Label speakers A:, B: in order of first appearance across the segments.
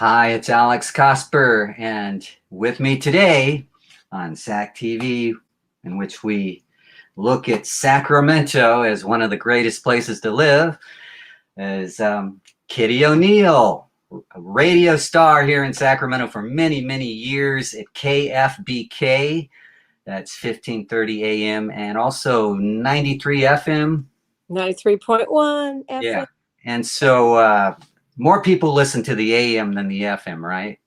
A: Hi, it's Alex Cosper, and with me today on SAC TV, in which we look at Sacramento as one of the greatest places to live, is Kitty O'Neill, a radio star here in Sacramento for many, many years at KFBK. That's 1530 AM and also 93 FM.
B: 93.1 FM.
A: Yeah, and so more people listen to the AM than the FM, right?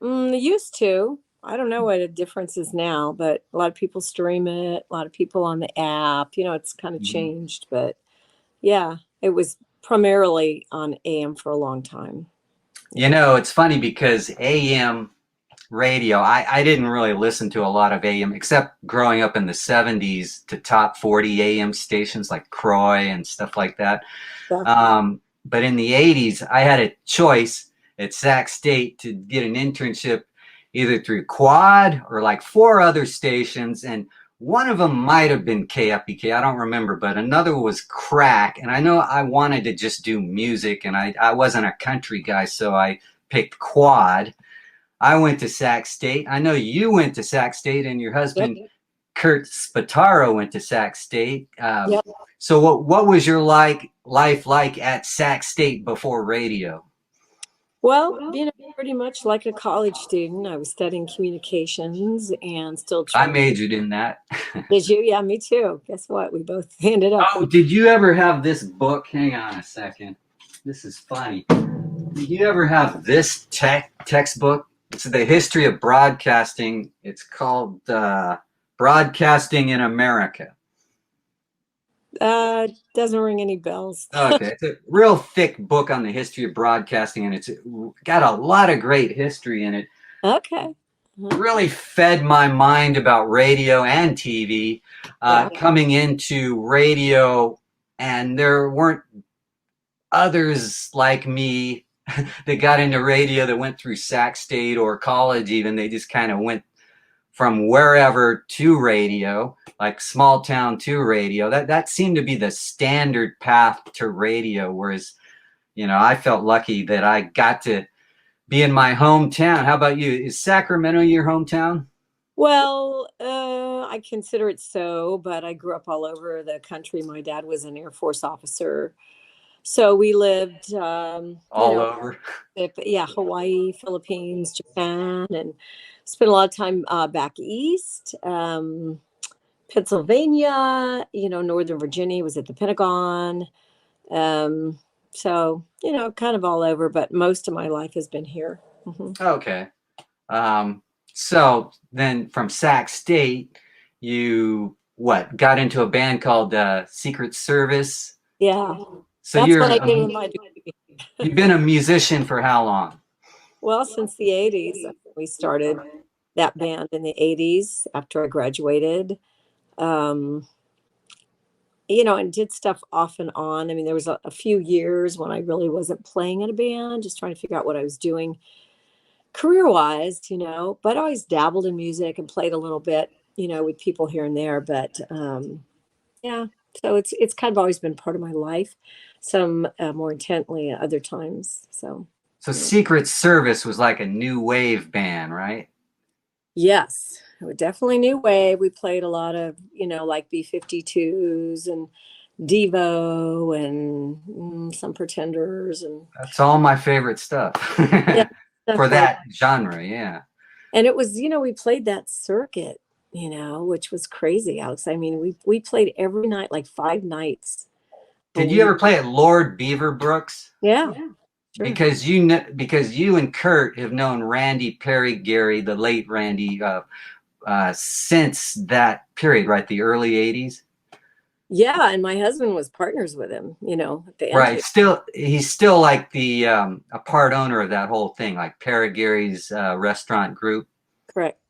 B: They used to. I don't know what the difference is now, but a lot of people stream it. A lot of people on the app. It's kind of changed, but yeah, it was primarily on AM for a long time.
A: It's funny because AM radio, I didn't really listen to a lot of AM except growing up in the 70s to top 40 AM stations like Croy and stuff like that.
B: Yeah.
A: But in the 80s, I had a choice at Sac State to get an internship either through Quad or like 4 other stations. And one of them might have been KFBK. I don't remember, but another was Crack. And I know I wanted to just do music and I wasn't a country guy, so I picked Quad. I went to Sac State. I know you went to Sac State and your husband,
B: Yep.
A: Kurt Spataro, went to Sac State.
B: Yep.
A: So what was your life like at Sac State before radio?
B: Well, pretty much like a college student. I was studying communications and still
A: I
B: trying.
A: majored in that.
B: Did you? Yeah, me too. Guess what? We both ended up.
A: Oh, did you ever have this book? Hang on a second. This is funny. Did you ever have this textbook? It's the history of broadcasting. It's called Broadcasting in America.
B: Doesn't ring any bells.
A: Okay, it's a real thick book on the history of broadcasting, and it's got a lot of great history in it.
B: Okay.
A: Really fed my mind about radio and TV. Coming into radio, and there weren't others like me that got into radio that went through Sac State or college even. They just kind of went from wherever to radio, like small town to radio. That seemed to be the standard path to radio, whereas, I felt lucky that I got to be in my hometown. How about you? Is Sacramento your hometown?
B: Well, I consider it so, but I grew up all over the country. My dad was an Air Force officer. So we lived
A: all over.
B: Yeah, Hawaii, Philippines, Japan, and spent a lot of time back east, Pennsylvania, Northern Virginia, was at the Pentagon. So, kind of all over, but most of my life has been here. Mm-hmm.
A: Okay. So then from Sac State, you got into a band called Secret Service?
B: Yeah.
A: So
B: that's what I did with my degree.
A: You've been a musician for how long?
B: Well, since the 80s. We started that band in the 80s after I graduated. And did stuff off and on. I mean, there was a few years when I really wasn't playing in a band, just trying to figure out what I was doing career-wise, but I always dabbled in music and played a little bit, with people here and there. But yeah, so it's kind of always been part of my life, some more intently at other times. So
A: Secret Service was like a new wave band, right?
B: Yes, definitely new wave. We played a lot of, like B-52s and Devo and some Pretenders. And
A: that's all my favorite stuff. Yeah, for that genre, yeah.
B: And it was, we played that circuit, which was crazy, Alex. I mean, we played every night, like 5 nights.
A: Did you ever play at Lord Beaverbrook's?
B: Yeah.
A: Sure. Because you and Kurt have known Randy Perry-Gary, the late Randy, since that period, right? The early 80s.
B: Yeah, and my husband was partners with him, at the end.
A: Right. He's still like the a part owner of that whole thing, like Perry-Gary's restaurant group.
B: Correct.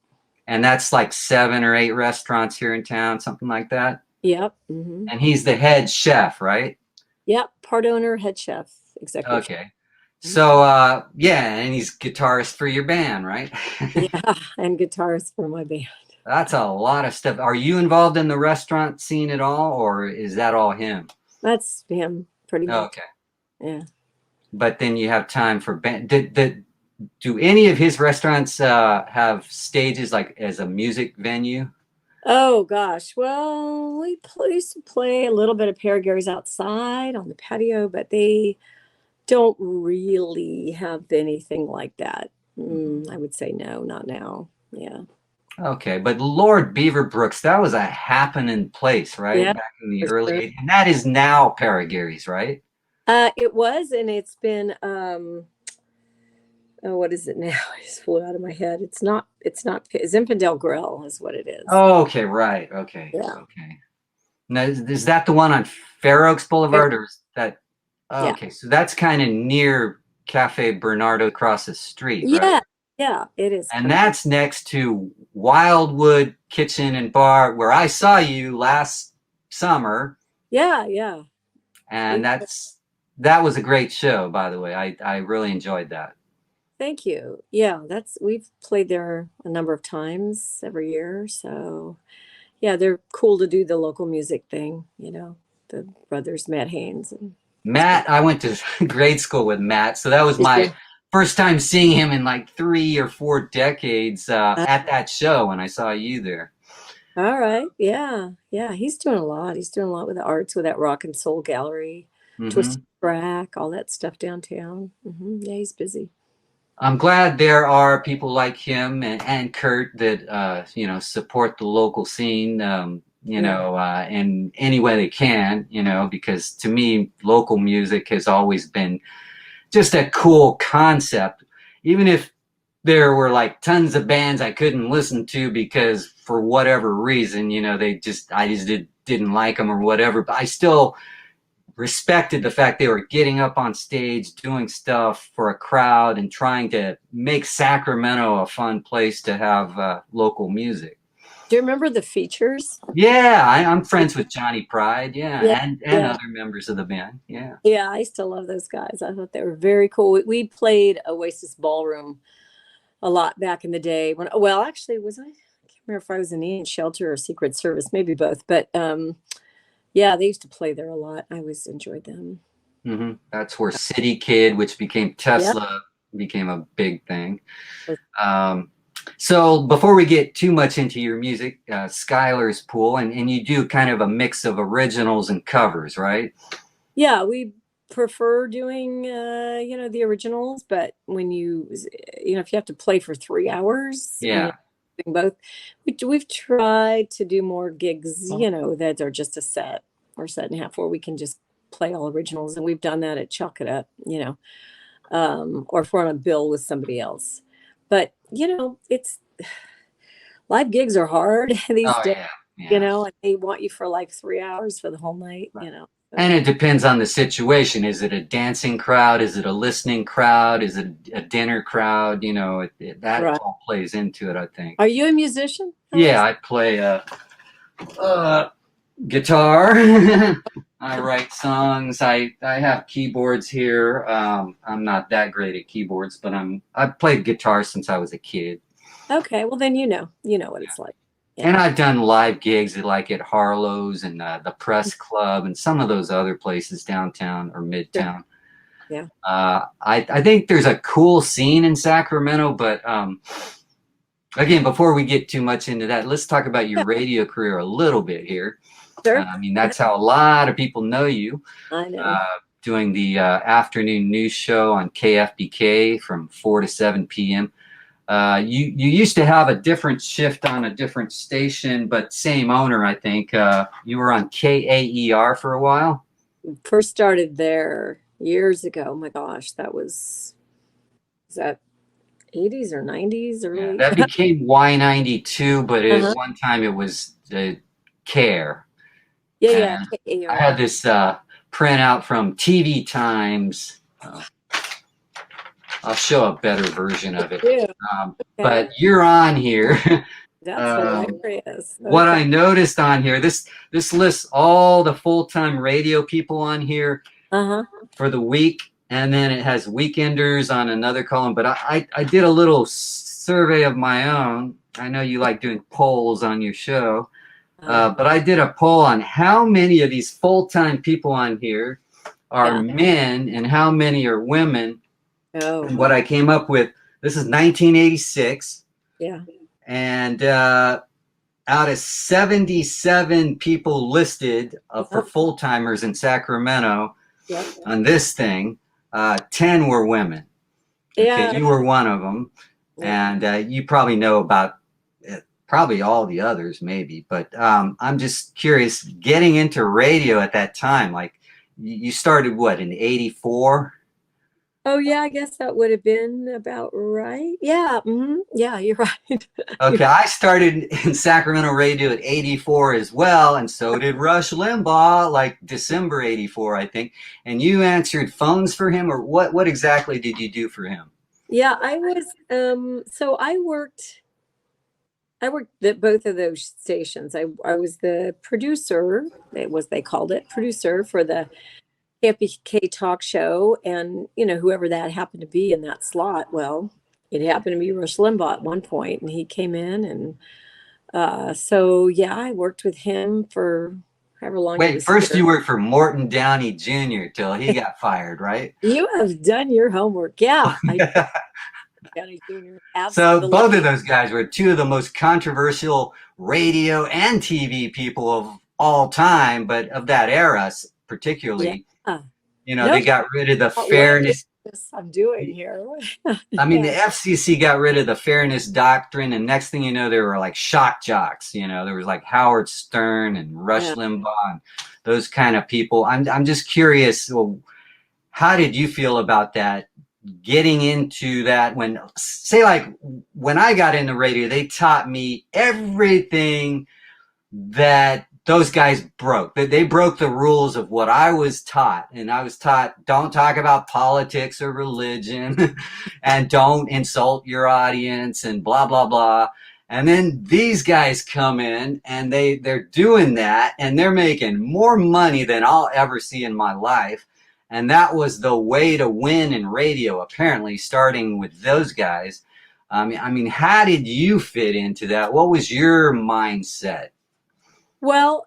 A: And that's like 7 or 8 restaurants here in town, something like that.
B: Yep. Mm-hmm.
A: And he's the head chef, right?
B: Yep. Part owner, head chef, executive.
A: Okay. So, and he's guitarist for your band, right?
B: Yeah, and guitarist for my band.
A: That's a lot of stuff. Are you involved in the restaurant scene at all, or is that all him?
B: That's him, pretty much.
A: Okay.
B: Yeah.
A: But then you have time for band. do any of his restaurants have stages like as a music venue?
B: Oh gosh. Well, used to play a little bit of Pear Gary's outside on the patio, but they don't really have anything like that. I would say no, not now. Yeah.
A: Okay, but Lord Beaverbrooks, that was a happening place, right?
B: Yeah,
A: Back in the
B: for
A: early
B: sure.
A: 80s. And that is now Paragary's, right?
B: It was, and it's been oh, what is it now? It just flew out of my head. It's not Zinfandel Grill is what it is.
A: Oh, okay, right. Okay,
B: Yeah.
A: okay. Now, is that the one on Fair Oaks Boulevard, or is that? Oh,
B: Yeah.
A: okay, so that's kind of near Cafe Bernardo across the street, right?
B: Yeah. Yeah, it is
A: And
B: perfect.
A: that's next to Wildwood Kitchen and Bar, where I saw you last summer,
B: Yeah, yeah.
A: and
B: We
A: that was a great show, by the way. I really enjoyed that.
B: Thank you. Yeah, we've played there a number of times every year. So yeah, they're cool to do the local music thing, the brothers Matt Haynes and it's pretty.
A: Matt, I went to grade school with Matt, so that was
B: Did
A: my
B: you?
A: first time seeing him in like 3 or 4 decades
B: Uh,
A: at that show when I saw you there.
B: all right. Yeah. Yeah. He's doing a lot. He's doing a lot with the arts with that rock and soul gallery,
A: Hmm.
B: Twisted Track, all that stuff downtown. Yeah, he's busy.
A: I'm glad there are people like him and Kurt that support the local scene,
B: Yeah.
A: in any way they can, because to me, local music has always been just a cool concept, even if there were like tons of bands I couldn't listen to because for whatever reason, I just didn't like them or whatever, but I still respected the fact they were getting up on stage, doing stuff for a crowd, and trying to make Sacramento a fun place to have local music.
B: Do you remember the features?
A: Yeah, I'm friends with Johnny Pride. Yeah,
B: Yeah.
A: and
B: Yeah.
A: other members of the band. Yeah.
B: Yeah. I still love those guys. I thought they were very cool. We played Oasis Ballroom a lot back in the day well, actually, was I can't remember if I was in Indian Shelter or Secret Service, maybe both, but yeah, they used to play there a lot. I always enjoyed them.
A: That's where City Kid, which became
B: Yeah.
A: Tesla, became a big thing. Um, so before we get too much into your music, Skyler's Pool, and you do kind of a mix of originals and covers, right?
B: Yeah, we prefer doing the originals, but when if you have to play for 3 hours and
A: Yeah.
B: you're doing both, we've tried to do more gigs, that are just a set or set and a half where we can just play all originals, and we've done that at Chalk It Up, or if we're on a bill with somebody else. But it's live gigs are hard these
A: Oh
B: days,
A: yeah, yeah.
B: and they want you for like 3 hours for the whole night,
A: Right. And
B: So
A: it depends on the situation. Is it a dancing crowd? Is it a listening crowd? Is it a dinner crowd? That
B: right.
A: all plays into it, I think.
B: Are you a musician,
A: Yeah,
B: Alex?
A: I play guitar. I write songs. I have keyboards here. I'm not that great at keyboards, but I've played guitar since I was a kid.
B: Okay, well then you know what it's like.
A: And
B: Yeah.
A: I've done live gigs like at Harlow's and the Press Club and some of those other places downtown or
B: Sure.
A: midtown.
B: Yeah.
A: I think there's a cool scene in Sacramento, but again, before we get too much into that, let's talk about your
B: Yeah.
A: radio career a little bit here.
B: Sure.
A: I mean, that's how a lot of people know you,
B: I know.
A: doing the afternoon news show on KFBK from 4 to 7 p.m. You used to have a different shift on a different station, but same owner, I think. You were on KAER for a while.
B: First started there years ago. Oh my gosh, is that 80s or 90s
A: Yeah,
B: early?
A: that became Y92, but at
B: Uh-huh.
A: one time it was CARE.
B: Yeah, yeah.
A: And I had
B: KAR.
A: this printout from TV Times. I'll show a better version of it.
B: Yeah. Okay.
A: But you're on here.
B: That's
A: um,
B: hilarious.
A: what
B: Okay.
A: I noticed on here, this lists all the full-time radio people on here
B: Uh-huh.
A: for the week, and then it has weekenders on another column. But I did a little survey of my own. I know you like doing polls on your show,
B: Uh,
A: but I did a poll on how many of these full-time people on here are
B: yeah.
A: men and how many are women.
B: Oh.
A: And what I came up with, This is 1986.
B: Yeah.
A: And out of 77 people listed for full-timers in Sacramento on this thing, 10 were women.
B: Yeah.
A: Okay, you were one of them. And you probably know about probably all the others, maybe. But I'm just curious, getting into radio at that time, like you started what, in 84?
B: Oh, yeah, I guess that would have been about right. Yeah. Yeah, you're right.
A: Okay, I started in Sacramento radio at 84 as well, and so did Rush Limbaugh, like December 84, I think. And you answered phones for him, or what exactly did you do for him?
B: Yeah, I was, so I worked at both of those stations. I was the producer, they called it producer for the KFBK talk show, and whoever that happened to be in that slot. Well, it happened to be Rush Limbaugh at one point, and he came in, and so yeah, I worked with him for however long.
A: Wait, first you worked for Morton Downey Jr. till he got fired, right?
B: You have done your homework. Yeah. Downey Jr.
A: So both of those guys were two of the most controversial radio and TV people of all time, but of that era particularly.
B: Yeah.
A: They got rid of the fairness.
B: I'm doing here.
A: I mean, the FCC got rid of the fairness doctrine, and next thing you know, there were like shock jocks. There was like Howard Stern and Rush Limbaugh and those kind of people. I'm just curious. Well, how did you feel about that? Getting into that when I got into radio, they taught me everything that those guys broke. They broke the rules of what I was taught. And I was taught, don't talk about politics or religion and don't insult your audience and blah, blah, blah. And then these guys come in and they're doing that and they're making more money than I'll ever see in my life. And that was the way to win in radio, apparently, starting with those guys. I mean, how did you fit into that? What was your mindset?
B: Well,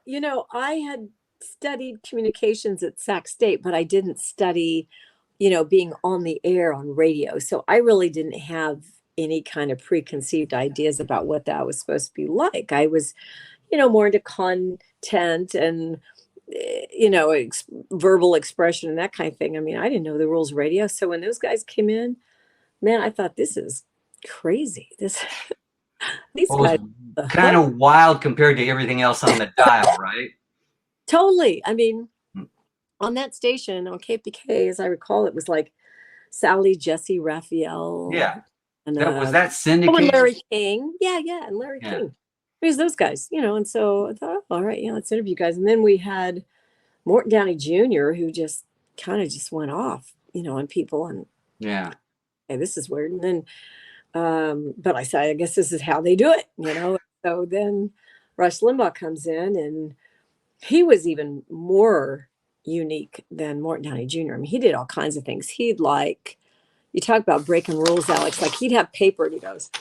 B: I had studied communications at Sac State, but I didn't study, being on the air on radio. So I really didn't have any kind of preconceived ideas about what that was supposed to be like. I was, more into content and verbal expression and that kind of thing. I mean, I didn't know the rules of radio. So when those guys came in, man, I thought, this is crazy. These guys
A: kind of wild compared to everything else on the dial, right?
B: Totally. I mean, on that station on KFBK, as I recall, it was like Sally, Jesse, Raphael.
A: Yeah.
B: And
A: was that syndicated?
B: And Larry King. Yeah, and Larry King. It was those guys, and so I thought, all right, let's interview guys. And then we had Morton Downey Jr., who just kind of just went off, on people. And hey, this is weird. And then, but I said, I guess this is how they do it, So then Rush Limbaugh comes in, and he was even more unique than Morton Downey Jr. I mean, he did all kinds of things. He'd you talk about breaking rules, Alex, like he'd have paper and he goes,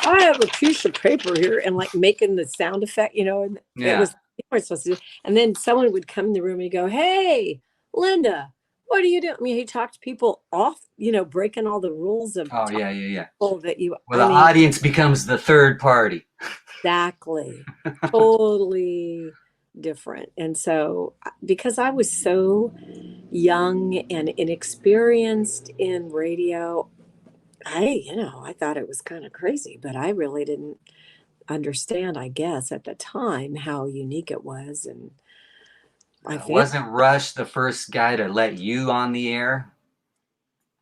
B: I have a piece of paper here, and like making the sound effect, and it was you weren't supposed to do. And then someone would come in the room and he'd go, hey, Linda, what are you doing? I mean, he talked people off, breaking all the rules of
A: that
B: the
A: audience becomes the third party.
B: Exactly. Totally different. And so because I was so young and inexperienced in radio, I thought it was kind of crazy, but I really didn't understand, I guess, at the time how unique it was. And I think
A: wasn't Rush the first guy to let you on the air?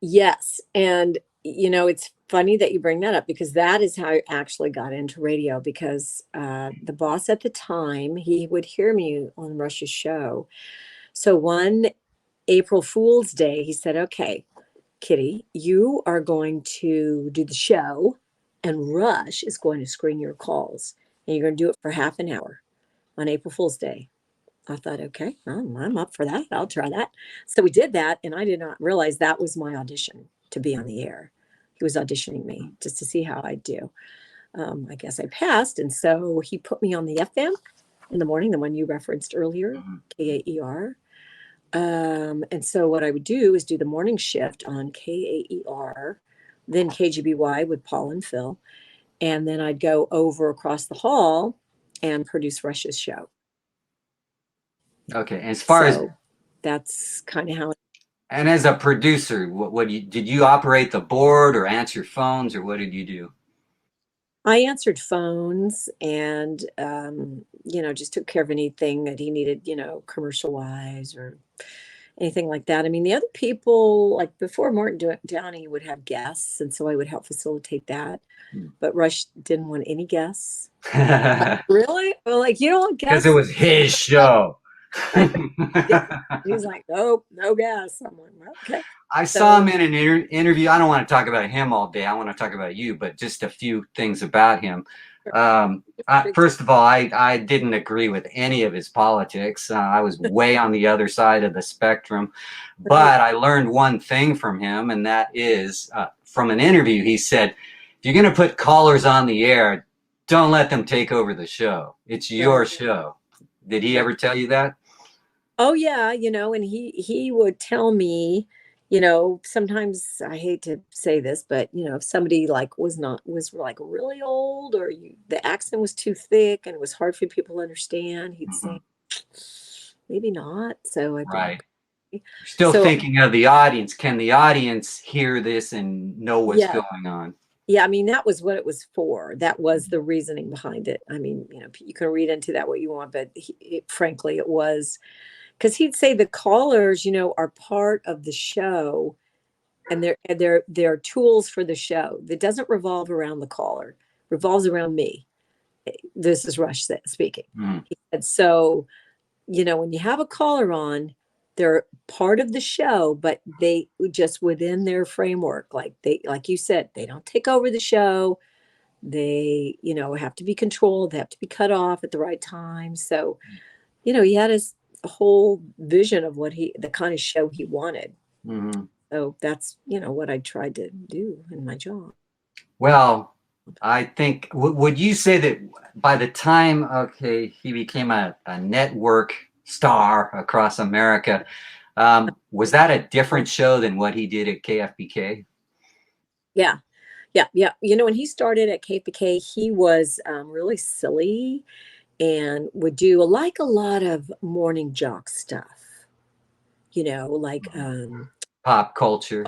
B: Yes. And, it's funny that you bring that up, because that is how I actually got into radio, because the boss at the time, he would hear me on Rush's show. So one April Fool's Day, he said, okay, Kitty, you are going to do the show and Rush is going to screen your calls, and you're going to do it for half an hour on April Fool's Day. I thought, okay, I'm up for that. I'll try that. So we did that, and I did not realize that was my audition to be on the air. He was auditioning me just to see how I'd do. I guess I passed, and so he put me on the FM in the morning, the one you referenced earlier, KAER. And so what I would do is do the morning shift on KAER then KGBY with Paul and Phil. And then I'd go over across the hall and produce Rush's show.
A: Okay. As far as
B: that's kind of how.
A: And as a producer, did you operate the board or answer phones, or what did you do?
B: I answered phones and, just took care of anything that he needed, commercial wise or anything like that. I mean, the other people, like before Martin Downey would have guests, and so I would help facilitate that. But Rush didn't want any guests. Like, really? Well, like, you don't want guests?
A: Because it was his show.
B: He's like, nope, no guests. I'm like, well, okay.
A: I saw him in an interview. I don't want to talk about him all day. I want to talk about you, but just a few things about him. First of all, I didn't agree with any of his politics. I was way on the other side of the spectrum. But I learned one thing from him, and that is from an interview. He said, if you're going to put callers on the air, don't let them take over the show. It's your show. Did he ever tell you that?
B: Oh, yeah. And he would tell me, sometimes I hate to say this, but if somebody like was like really old, or the accent was too thick and it was hard for people to understand, he'd say, maybe not. So
A: Right. Still thinking of the audience. Can the audience hear this and know what's going on?
B: Yeah, I mean, that was what it was for. That was the reasoning behind it. I mean, you can read into that what you want, but frankly, it was because he'd say the callers, are part of the show, and they're tools for the show. That doesn't revolve around the caller, revolves around me. This is Rush speaking. He said, so, when you have a caller on, they're part of the show, but they just within their framework, like you said, they don't take over the show. They, have to be controlled. They have to be cut off at the right time. So, he had his whole vision of the kind of show he wanted. So that's, what I tried to do in my job.
A: Well, I think, would you say that by the time, he became a network star across America, was that a different show than what he did at KFBK?
B: Yeah. When he started at KFBK, he was really silly and would do a lot of morning jock stuff, like
A: pop culture.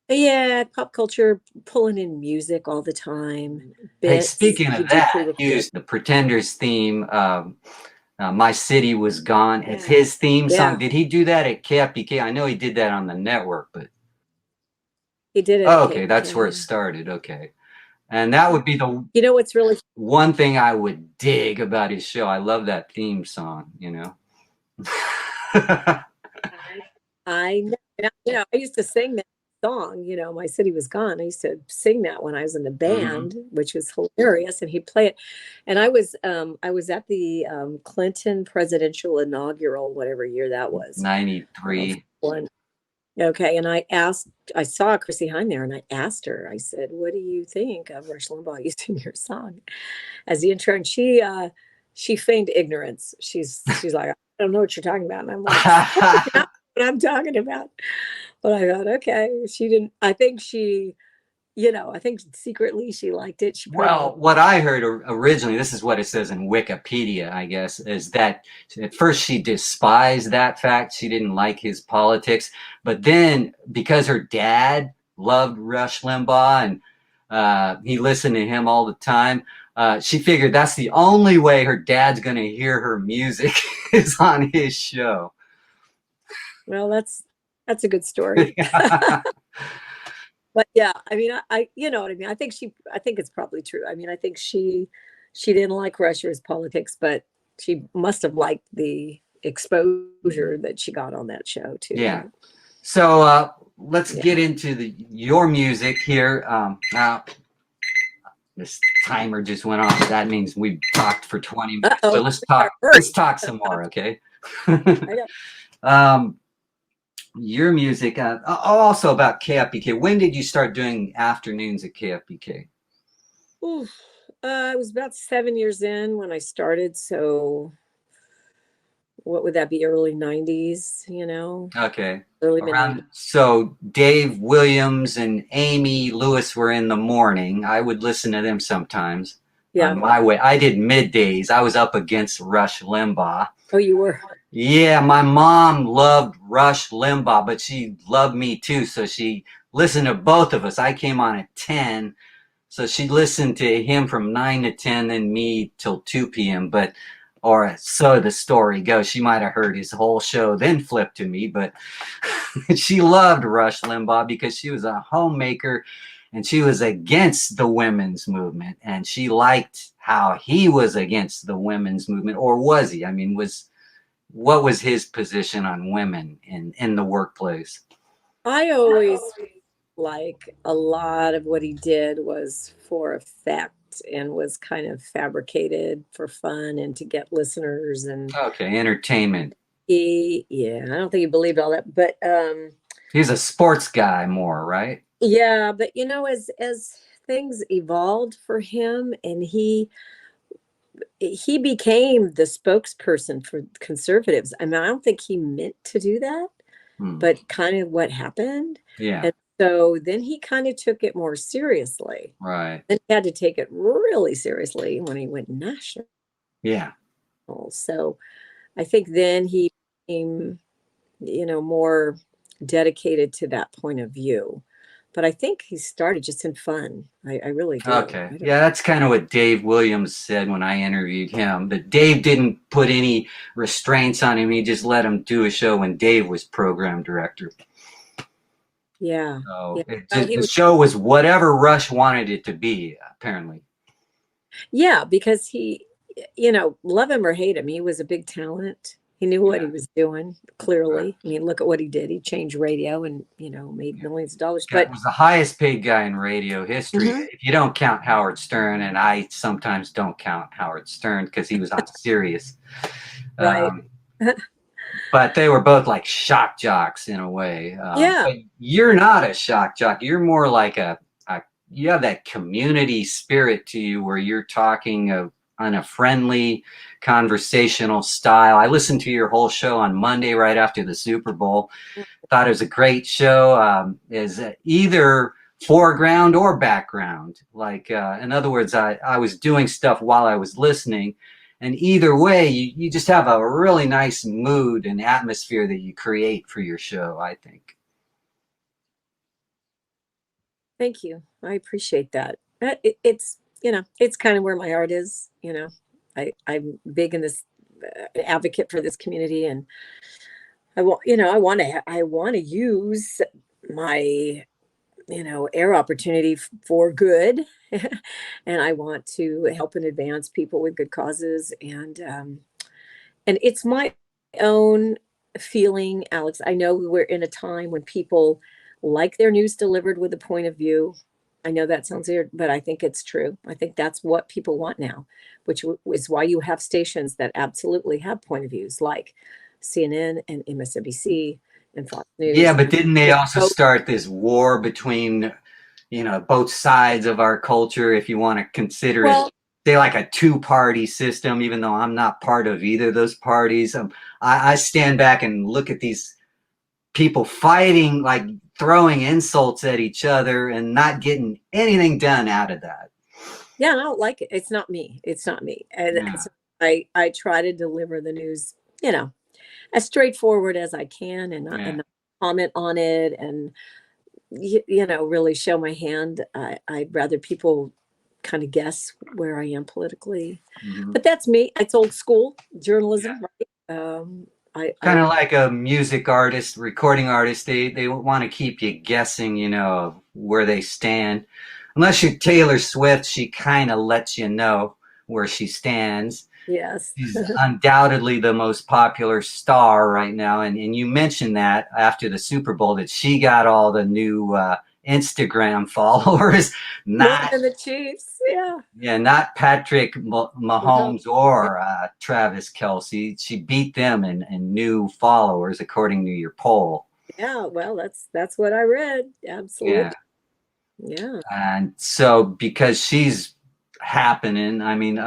B: Yeah, pop culture, pulling in music all the time.
A: Hey, speaking of that, he used the Pretenders theme, My City Was Gone, as his theme song. Did he do that at KFBK? I know he did that on the network, but
B: he did it.
A: Oh, okay, that's where it started. Okay. And that would be the
B: what's really
A: one thing I would dig about his show. I love that theme song,
B: I know. I used to sing that song, My City Was Gone. I used to sing that when I was in the band, which was hilarious, and he'd play it. And I was at the Clinton presidential inaugural, whatever year that was,
A: 93.
B: Okay, and I saw Chrissie Hynde there, and I asked her, I said, what do you think of Rush Limbaugh using your song as the intro? And she feigned ignorance. She's like, I don't know what you're talking about. And I'm like, that's not what I'm talking about. But I thought, okay, she didn't. I think I think secretly she liked it.
A: Well, what I heard originally, this is what it says in Wikipedia, I guess, is that at first she despised that fact. She didn't like his politics. But then because her dad loved Rush Limbaugh and he listened to him all the time, she figured that's the only way her dad's going to hear her music is on his show.
B: Well, that's a good story. But yeah, I mean, I you know what I mean? I think it's probably true. I mean, I think she didn't like Rush's politics, but she must have liked the exposure that she got on that show too.
A: Yeah. So let's get into your music here. Now, this timer just went off. That means we've talked for 20 minutes. So let's talk some more, okay? Your music, also about KFBK. When did you start doing afternoons at KFBK?
B: I was about 7 years in when I started. So what would that be? Early 90s,
A: Okay.
B: early mid 90s.
A: So Dave Williams and Amy Lewis were in the morning. I would listen to them sometimes
B: Yeah.
A: on my way. I did middays. I was up against Rush Limbaugh.
B: Oh, you were?
A: Yeah, my mom loved Rush Limbaugh, but she loved me too. So she listened to both of us. I came on at 10. So she listened to him from 9 to 10, then me till 2 p.m. But, or so the story goes. She might have heard his whole show, then flipped to me. But she loved Rush Limbaugh because she was a homemaker and she was against the women's movement. And she liked how he was against the women's movement. Or was he? I mean, what was his position on women in the workplace?
B: I always like a lot of what he did was for effect and was kind of fabricated for fun and to get listeners and
A: Okay, entertainment.
B: I don't think he believed all that, but
A: He's a sports guy more, right?
B: yeah, but as things evolved for him and he became the spokesperson for conservatives. I mean, I don't think he meant to do that, but kind of what happened.
A: Yeah.
B: And so then he kind of took it more seriously.
A: Right.
B: Then he had to take it really seriously when he went national.
A: Yeah.
B: So I think then he became, more dedicated to that point of view. But I think he started just in fun. I really do.
A: Okay. Yeah, that's kind of what Dave Williams said when I interviewed him. But Dave didn't put any restraints on him. He just let him do a show when Dave was program director.
B: Yeah.
A: So the show was whatever Rush wanted it to be, apparently.
B: Yeah, because he, love him or hate him, he was a big talent. He knew what he was doing, clearly. I mean, look at what he did. He changed radio and, made millions of dollars. But
A: he was the highest paid guy in radio history. If you don't count Howard Stern, and I sometimes don't count Howard Stern because he was on Sirius.
B: Right.
A: But they were both like shock jocks in a way.
B: Yeah.
A: But you're not a shock jock. You're more like you have that community spirit to you where you're talking on a friendly conversational style. I listened to your whole show on Monday right after the Super Bowl. Thought it was a great show. Is either foreground or background. Like, in other words, I was doing stuff while I was listening. And either way, you just have a really nice mood and atmosphere that you create for your show, I think.
B: Thank you. I appreciate that. It's, it's kind of where my heart is. I'm big in this advocate for this community, and I want to use my, air opportunity for good, and I want to help and advance people with good causes, and it's my own feeling, Alex. I know we're in a time when people like their news delivered with a point of view. I know that sounds weird, but I think it's true. I think that's what people want now, which is why you have stations that absolutely have point of views like CNN and MSNBC and Fox News.
A: Yeah, but didn't they also start this war between, both sides of our culture, if you want to consider it, say like a two-party system, even though I'm not part of either of those parties. I stand back and look at these people fighting, like throwing insults at each other and not getting anything done out of that.
B: Yeah, I don't like it. It's not me. And so I try to deliver the news, as straightforward as I can and not comment on it and, really show my hand. I'd rather people kind of guess where I am politically. But that's me. It's old school journalism, right?
A: Kind of like a music artist, recording artist, they want to keep you guessing, where they stand. Unless you're Taylor Swift, she kind of lets you know where she stands.
B: Yes.
A: She's undoubtedly the most popular star right now. And you mentioned that after the Super Bowl that she got all the new Instagram followers.
B: Not the Chiefs,
A: Yeah, not Patrick Mahomes or Travis Kelce. She beat them in new followers according to your poll.
B: Yeah, well, that's what I read. Absolutely. Yeah.
A: And so because she's happening, I mean,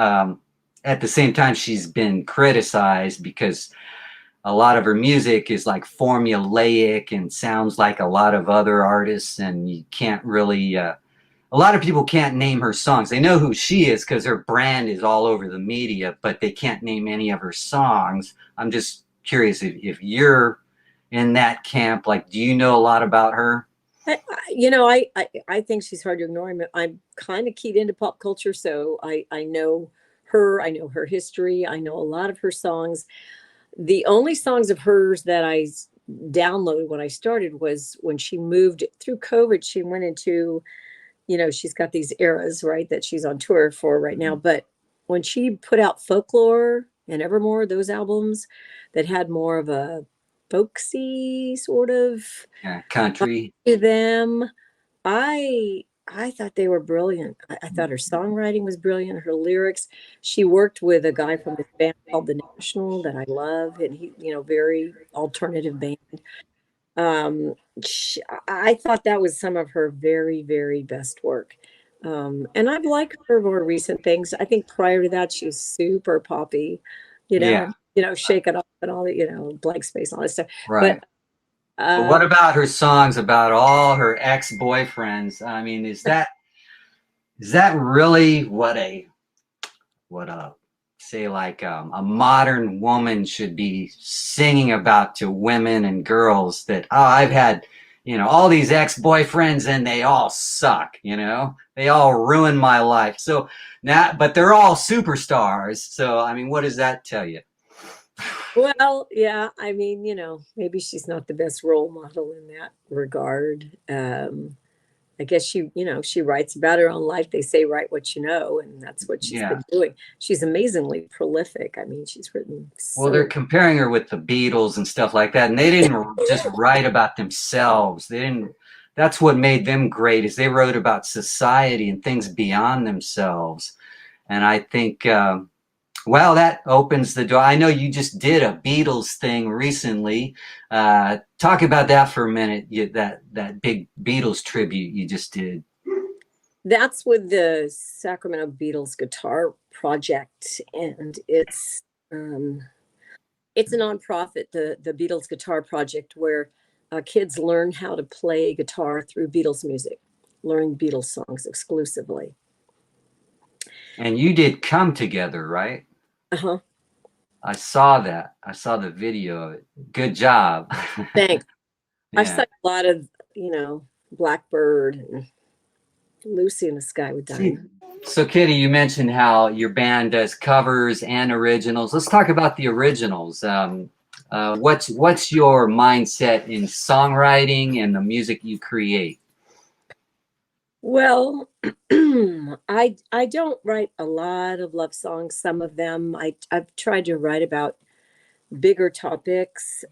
A: at the same time, she's been criticized because a lot of her music is like formulaic and sounds like a lot of other artists, and you can't really a lot of people can't name her songs. They know who she is because her brand is all over the media, but they can't name any of her songs. I'm just curious if you're in that camp. Like, do you know a lot about her?
B: I think she's hard to ignore. I'm kind of keyed into pop culture, so I know her. I know her history. I know a lot of her songs. The only songs of hers that I downloaded when I started was when she moved through COVID. She went into, she's got these eras, right, that she's on tour for right now. But when she put out Folklore and Evermore, those albums that had more of a folksy sort of
A: country
B: to them, I thought they were brilliant. I thought her songwriting was brilliant, her lyrics. She worked with a guy from this band called The National that I love, and he, very alternative band. I thought that was some of her very, very best work. And I've liked her more recent things. I think prior to that, she was super poppy, Shake It Off and all the, Blank Space and all that stuff.
A: right. But what about her songs about all her ex-boyfriends? I mean, is that really what a say like a modern woman should be singing about to women and girls? That I've had all these ex-boyfriends and they all suck, they all ruin my life. So now, but they're all superstars. So I mean, what does that tell you?
B: Well, yeah, I mean, maybe she's not the best role model in that regard. I guess she writes about her own life. They say write what you know, and that's what she's been doing. She's amazingly prolific. I mean, she's written
A: well, they're comparing her with the Beatles and stuff like that, and they didn't just write about themselves. That's what made them great, is they wrote about society and things beyond themselves. And I think well, that opens the door. I know you just did a Beatles thing recently. Talk about that for a minute. That big Beatles tribute you just did.
B: That's with the Sacramento Beatles Guitar Project, and it's a nonprofit, the Beatles Guitar Project, where kids learn how to play guitar through Beatles music, learn Beatles songs exclusively. And
A: you did Come Together, right?
B: Uh-huh.
A: I saw that. I saw the video of it. Good job.
B: Thanks. Yeah. I've sung a lot of, Blackbird and Lucy in the Sky with Diamond.
A: So, Kitty, you mentioned how your band does covers and originals. Let's talk about the originals. What's your mindset in songwriting and the music you create?
B: Well, I don't write a lot of love songs. Some of them I've tried to write about bigger topics,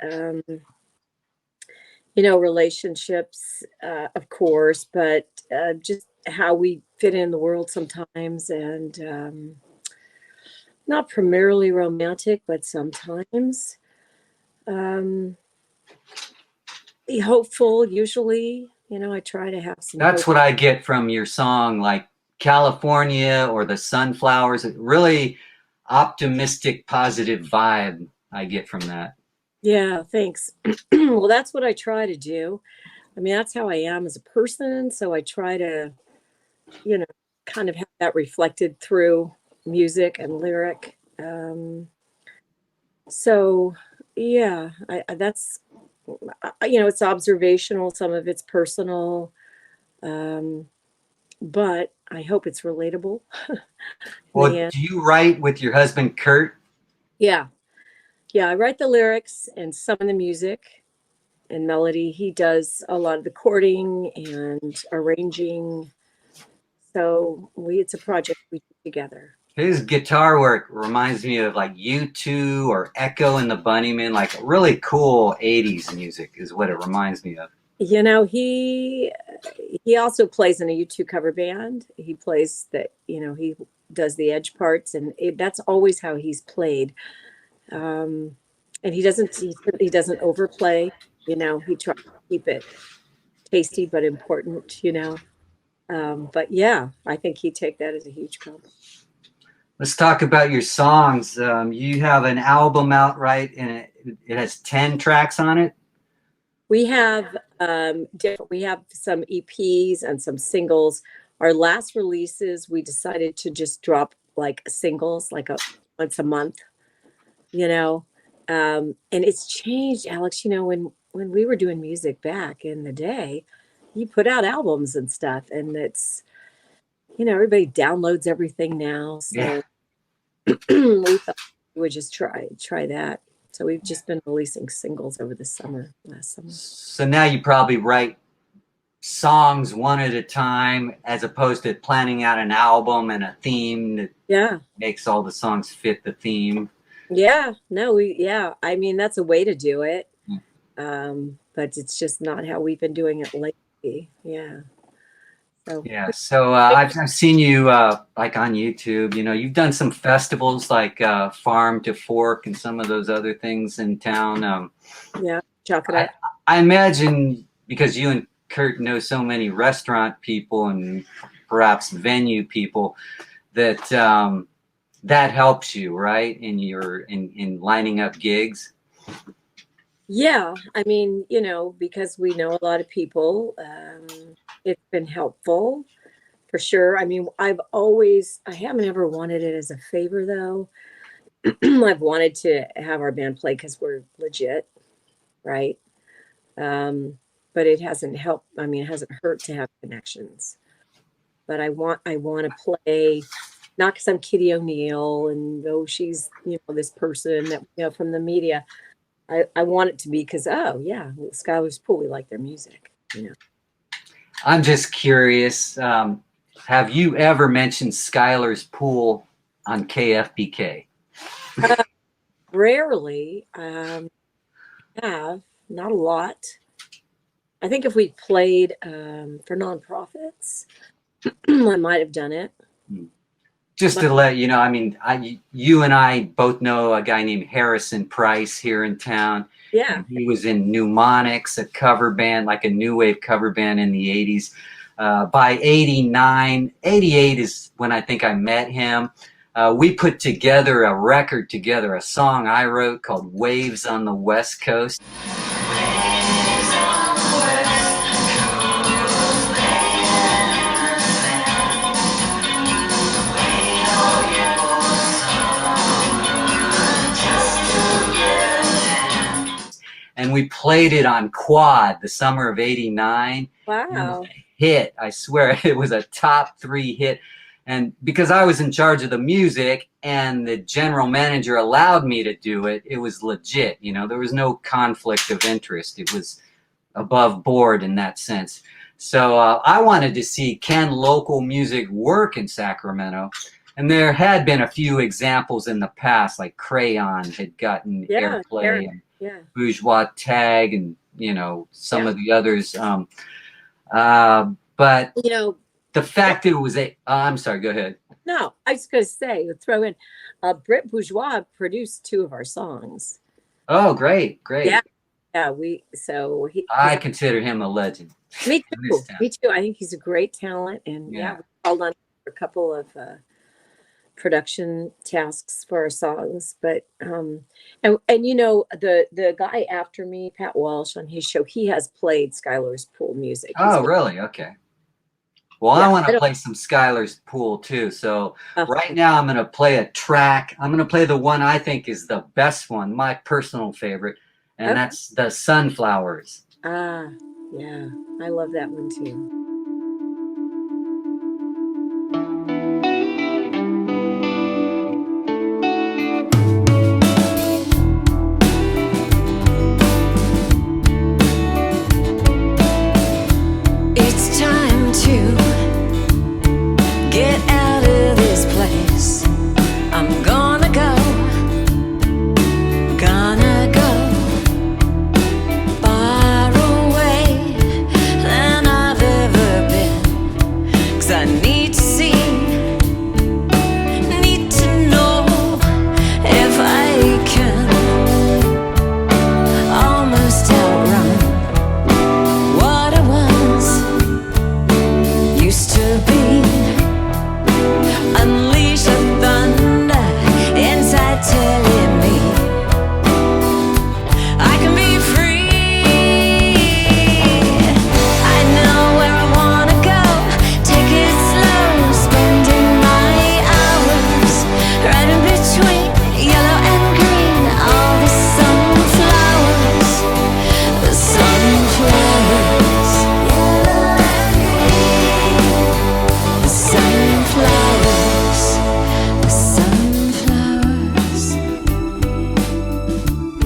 B: relationships, of course, but just how we fit in the world sometimes, and not primarily romantic, but sometimes hopeful, usually. I try to have some.
A: That's what I get from your song, like California or the Sunflowers. Really optimistic, positive vibe I get from that.
B: Yeah, thanks. Well, that's what I try to do. I mean, that's how I am as a person. So I try to, kind of have that reflected through music and lyric. So yeah, that's, it's observational. Some of it's personal. But I hope it's relatable.
A: Well, do you write with your husband, Kurt?
B: Yeah. Yeah, I write the lyrics and some of the music and melody. He does a lot of the chording and arranging. So it's a project we do together.
A: His guitar work reminds me of like U2 or Echo and the Bunnymen, like really cool 80s music is what it reminds me of.
B: He also plays in a U2 cover band. He plays he does the edge parts, and that's always how he's played. And he doesn't overplay, he tries to keep it tasty but important, but yeah, I think he'd take that as a huge compliment.
A: Let's talk about your songs. You have an album out, right? And it has 10 tracks on it.
B: We have we have some EPs and some singles. Our last releases, we decided to just drop like singles, like once a month, you know. And it's changed, Alex. You know, when we were doing music back in the day, you put out albums and stuff, and it's, you know, everybody downloads everything now. So we thought we would just try that. So we've just been releasing singles over the last summer.
A: So now you probably write songs one at a time, as opposed to planning out an album and a theme that makes all the songs fit the theme.
B: Yeah, no, I mean, that's a way to do it. But it's just not how we've been doing it lately. Yeah.
A: So I've seen you like on YouTube. You know, you've done some festivals like Farm to Fork and some of those other things in town.
B: Chalk it up.
A: I imagine because you and Kurt know so many restaurant people and perhaps venue people that that helps you, right, in lining up gigs.
B: Yeah, I mean, you know, because we know a lot of people, it's been helpful for sure. I mean, I haven't ever wanted it as a favor though. I've wanted to have our band play because we're legit, right? But it hasn't helped. I mean, it hasn't hurt to have connections. But I want to play, not because I'm Kitty O'Neill and she's, you know, this person that, you know, from the media. I want it to be because, Skyler's Pool, we like their music, you know.
A: I'm just curious, have you ever mentioned Skyler's Pool on KFBK?
B: Rarely. Not a lot. I think if we played for nonprofits, I might have done it.
A: Just to let you know, I mean, you and I both know a guy named Harrison Price here in town.
B: Yeah.
A: He was in Mnemonics, a cover band, like a new wave cover band in the 80s. By 89, 88 is when I think I met him. We put together a record together, a song I wrote called Waves on the West Coast. And we played it on Quad the summer of 89.
B: Wow.
A: Hit. I swear it was a top 3 hit. And because I was in charge of the music and the general manager allowed me to do it, it was legit. You know, there was no conflict of interest. It was above board in that sense. So I wanted to see, can local music work in Sacramento? And there had been a few examples in the past, like Crayon had gotten airplay. Bourgeois Tag and, you know, some of the others. But,
B: you know,
A: the fact it was I'm sorry, go ahead.
B: No, I was going to say, throw in, Britt Bourgeois produced 2 of our songs.
A: Oh, great.
B: Yeah.
A: I consider him a legend.
B: Me too. Me too. I think he's a great talent. And we called on for a couple of production tasks for our songs, but and you know, the guy after me, Pat Walsh, on his show, he has played Skyler's Pool music.
A: Really? Okay. Well, I want to play some Skyler's Pool too. So right now I'm going to play a track. I'm going to play the one I think is the best one, my personal favorite, and that's the Sunflowers.
B: Yeah, I love that one too.
C: Far away than I've ever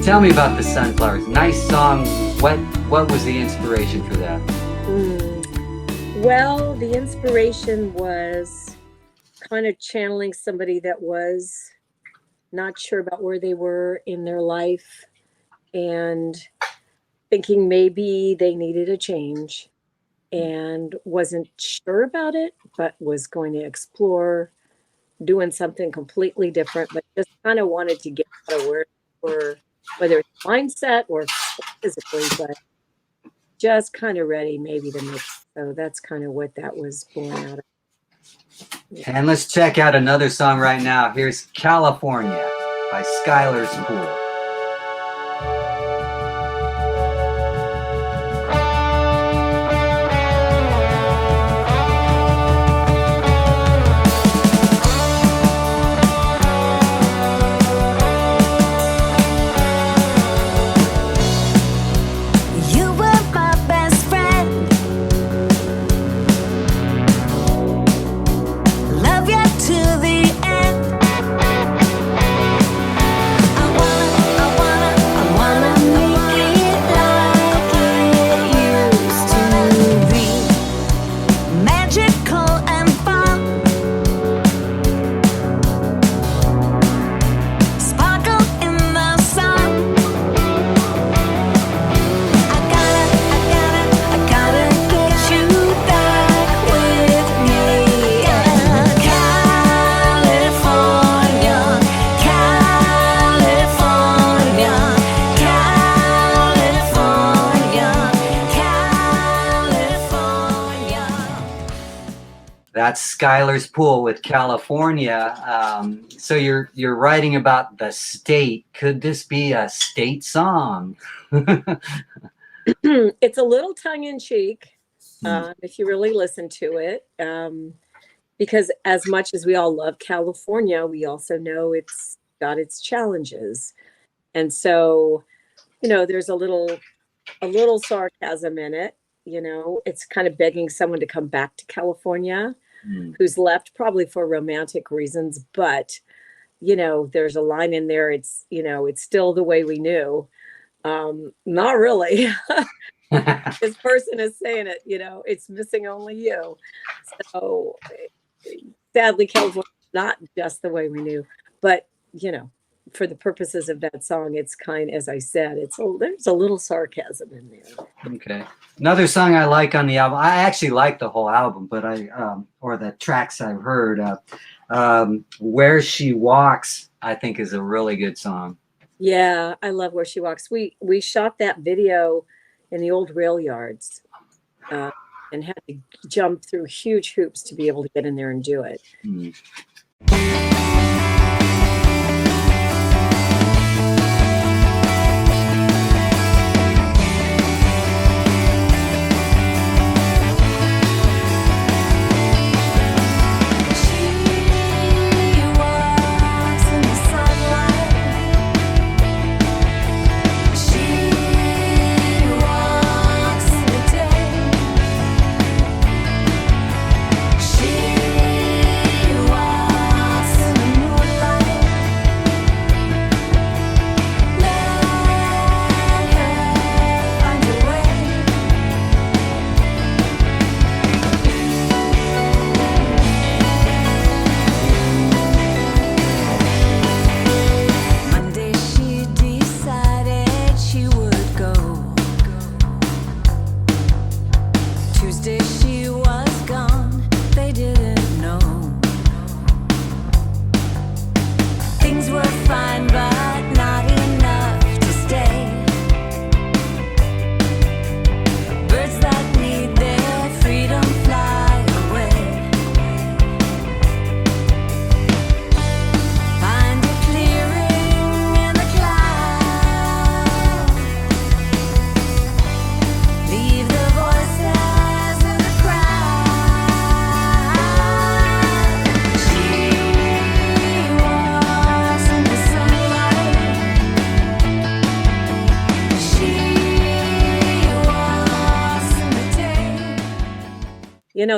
A: Tell me about the Sunflowers. Nice song. What was the inspiration for that?
B: Well, the inspiration was kind of channeling somebody that was not sure about where they were in their life and thinking maybe they needed a change and wasn't sure about it, but was going to explore doing something completely different, but just kind of wanted to get out of where they were, whether it's mindset or physically, but just kind of ready maybe to make. So that's kind of what that was born out of. Yeah.
A: And let's check out another song right now. Here's California by Skyler's Pool. That's Skyler's Pool with California. So you're writing about the state. Could this be a state song?
B: It's a little tongue-in-cheek if you really listen to it, because as much as we all love California, we also know it's got its challenges, and so there's a little sarcasm in it. It's kind of begging someone to come back to California. Who's left probably for romantic reasons, but there's a line in there. It's it's still the way we knew. Not really. This person is saying it. It's missing only you. So sadly, California not just the way we knew, but for the purposes of that song, it's kind, as I said, there's a little sarcasm in there.
A: Okay. Another song I like on the album, I actually like the whole album, but or the tracks I've heard, Where She Walks, I think is a really good song.
B: Yeah, I love Where She Walks. We shot that video in the old rail yards and had to jump through huge hoops to be able to get in there and do it.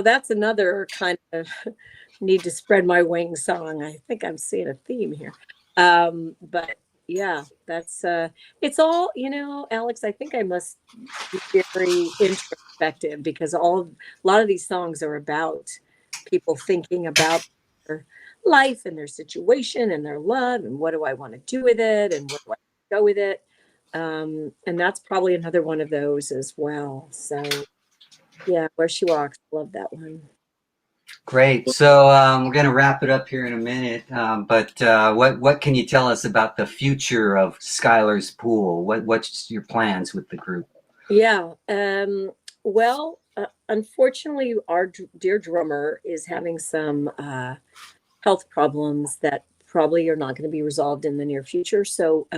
B: That's another kind of need to spread my wings song. I think I'm seeing a theme here. But Yeah, that's it's all, Alex, I think I must be very introspective because a lot of these songs are about people thinking about their life and their situation and their love and what do I want to do with it and where do I go with it. And that's probably another one of those as well. So yeah, Where She Walks, love that one.
A: Great. So we're going to wrap it up here in a minute. But what can you tell us about the future of Skyler's Pool? What's your plans with the group?
B: Yeah. Well, unfortunately, our dear drummer is having some health problems that probably are not going to be resolved in the near future. So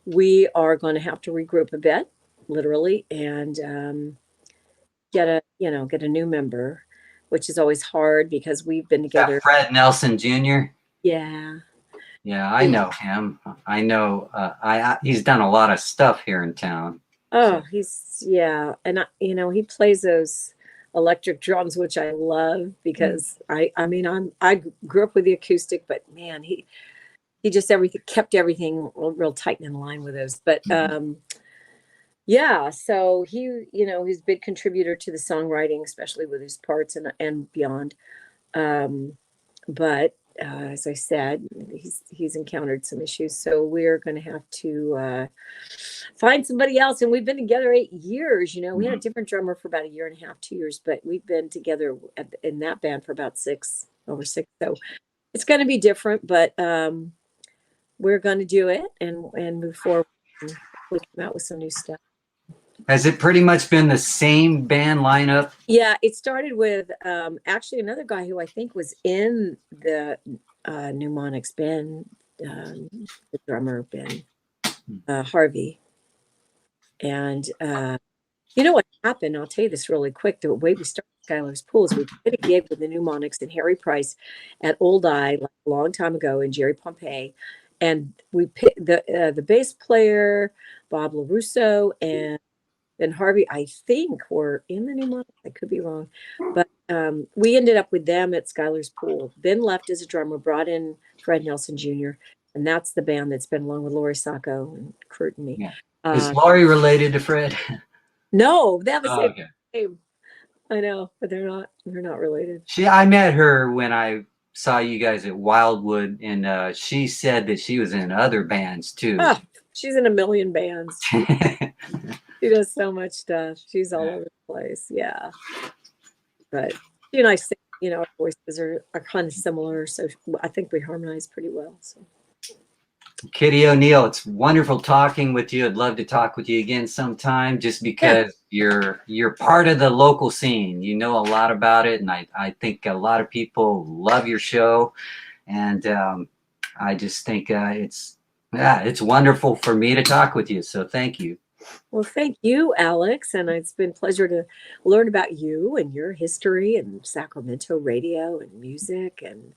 B: we are going to have to regroup a bit, literally, and get a new member, which is always hard because we've been
A: Is that
B: together.
A: Fred Nelson Jr.?
B: Yeah.
A: Yeah, I know him. I know. He's done a lot of stuff here in town.
B: Oh, yeah, and he plays those electric drums, which I love because I mean I grew up with the acoustic, but man, he just kept everything real tight and in line with those. But yeah, so he's a big contributor to the songwriting, especially with his parts and beyond. But as I said, he's encountered some issues, so we're going to have to find somebody else. And we've been together 8 years. We had a different drummer for about a year and a half, 2 years, but we've been together in that band for about over six. So it's going to be different, but we're going to do it and move forward. And we come out with some new stuff.
A: Has it pretty much been the same band lineup?
B: Yeah, it started with actually another guy who I think was in the Mnemonics band, the drummer Ben Harvey. And what happened? I'll tell you this really quick. The way we started Skyler's Pool is we did a gig with the Mnemonics and Harry Price at Old Eye like a long time ago in Jerry Pompey. And we picked the bass player, Bob LaRusso, and Ben Harvey, I think, were in the Mnemonics. I could be wrong. But we ended up with them at Skyler's Pool. Ben left as a drummer, brought in Fred Nelson Jr., and that's the band that's been along with Lori Sacco and Kurt and me.
A: Yeah. Is Lori related to Fred?
B: No, they have the same
A: okay.
B: name. I know, but they're not related.
A: I met her when I saw you guys at Wildwood, and she said that she was in other bands too.
B: Oh, she's in a million bands. She does so much stuff. She's all over the place. Yeah. But I think, our voices are kind of similar. So I think we harmonize pretty well. So.
A: Kitty O'Neill, it's wonderful talking with you. I'd love to talk with you again sometime just because you're part of the local scene. You know a lot about it. And I think a lot of people love your show. And I just think it's wonderful for me to talk with you. So thank you.
B: Well, thank you, Alex. And it's been a pleasure to learn about you and your history and Sacramento radio and music. And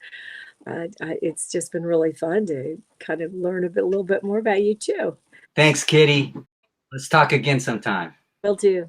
B: it's just been really fun to kind of learn a little bit more about you too.
A: Thanks, Kitty. Let's talk again sometime.
B: Will do.